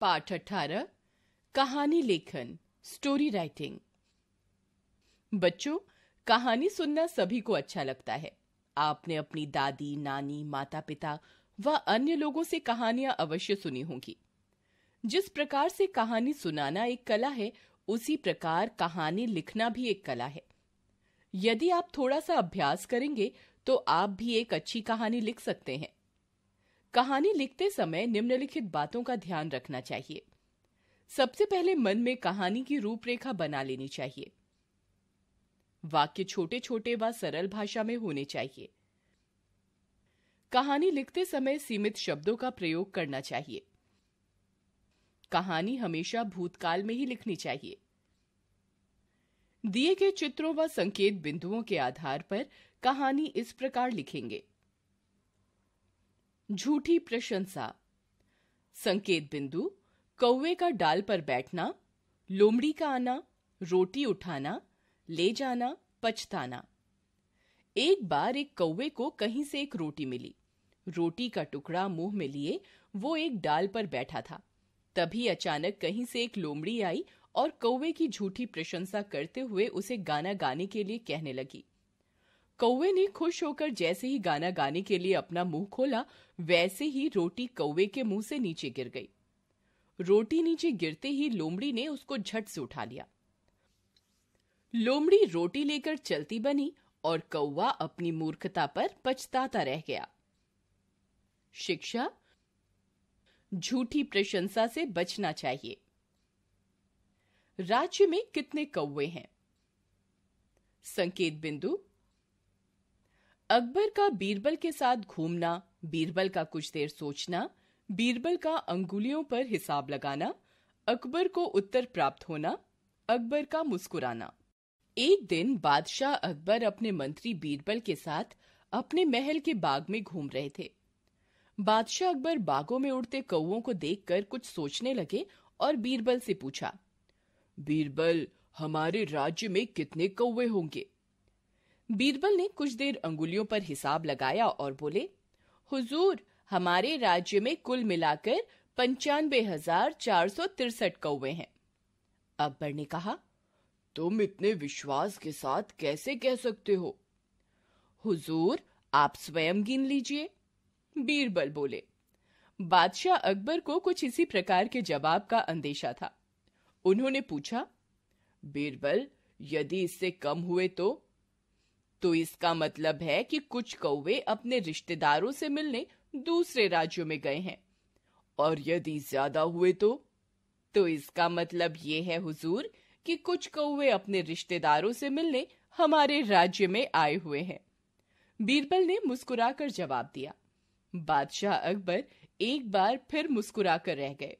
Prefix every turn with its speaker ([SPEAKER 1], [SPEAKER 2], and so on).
[SPEAKER 1] पाठ 18 कहानी लेखन स्टोरी राइटिंग। बच्चों, कहानी सुनना सभी को अच्छा लगता है। आपने अपनी दादी, नानी, माता पिता व अन्य लोगों से कहानियां अवश्य सुनी होंगी। जिस प्रकार से कहानी सुनाना एक कला है, उसी प्रकार कहानी लिखना भी एक कला है। यदि आप थोड़ा सा अभ्यास करेंगे तो आप भी एक अच्छी कहानी लिख सकते हैं। कहानी लिखते समय निम्नलिखित बातों का ध्यान रखना चाहिए। सबसे पहले मन में कहानी की रूपरेखा बना लेनी चाहिए। वाक्य छोटे छोटे व सरल भाषा में होने चाहिए। कहानी लिखते समय सीमित शब्दों का प्रयोग करना चाहिए। कहानी हमेशा भूतकाल में ही लिखनी चाहिए। दिए गए चित्रों व संकेत बिंदुओं के आधार पर कहानी इस प्रकार लिखेंगे। झूठी प्रशंसा। संकेत बिंदु: कौवे का डाल पर बैठना, लोमड़ी का आना, रोटी उठाना, ले जाना, पछताना। एक बार एक कौवे को कहीं से एक रोटी मिली। रोटी का टुकड़ा मुंह में लिए वो एक डाल पर बैठा था। तभी अचानक कहीं से एक लोमड़ी आई और कौवे की झूठी प्रशंसा करते हुए उसे गाना गाने के लिए कहने लगी। कौवे ने खुश होकर जैसे ही गाना गाने के लिए अपना मुंह खोला, वैसे ही रोटी कौवे के मुंह से नीचे गिर गई। रोटी नीचे गिरते ही लोमड़ी ने उसको झट से उठा लिया। लोमड़ी रोटी लेकर चलती बनी और कौवा अपनी मूर्खता पर पछताता रह गया। शिक्षा: झूठी प्रशंसा से बचना चाहिए। राज्य में कितने कौवे हैं? संकेत बिंदु: अकबर का बीरबल के साथ घूमना, बीरबल का कुछ देर सोचना, बीरबल का अंगुलियों पर हिसाब लगाना, अकबर को उत्तर प्राप्त होना, अकबर का मुस्कुराना। एक दिन बादशाह अकबर अपने मंत्री बीरबल के साथ अपने महल के बाग में घूम रहे थे। बादशाह अकबर बागों में उड़ते कौवों को देखकर कुछ सोचने लगे और बीरबल से पूछा, बीरबल, हमारे राज्य में कितने कौवे होंगे? बीरबल ने कुछ देर अंगुलियों पर हिसाब लगाया और बोले, हुजूर, हमारे राज्य में कुल मिलाकर 95,463 कौवे हैं। अकबर ने कहा, तुम इतने विश्वास के साथ कैसे कह सकते हो? हुजूर, आप स्वयं गिन लीजिए, बीरबल बोले। बादशाह अकबर को कुछ इसी प्रकार के जवाब का अंदेशा था। उन्होंने पूछा, बीरबल, यदि इससे कम हुए तो इसका मतलब है कि कुछ कौवे अपने रिश्तेदारों से मिलने दूसरे राज्यों में गए हैं। और यदि ज्यादा हुए तो इसका मतलब ये है हुजूर कि कुछ कौवे अपने रिश्तेदारों से मिलने हमारे राज्य में आए हुए हैं। बीरबल ने मुस्कुराकर जवाब दिया। बादशाह अकबर एक बार फिर मुस्कुराकर रह गए।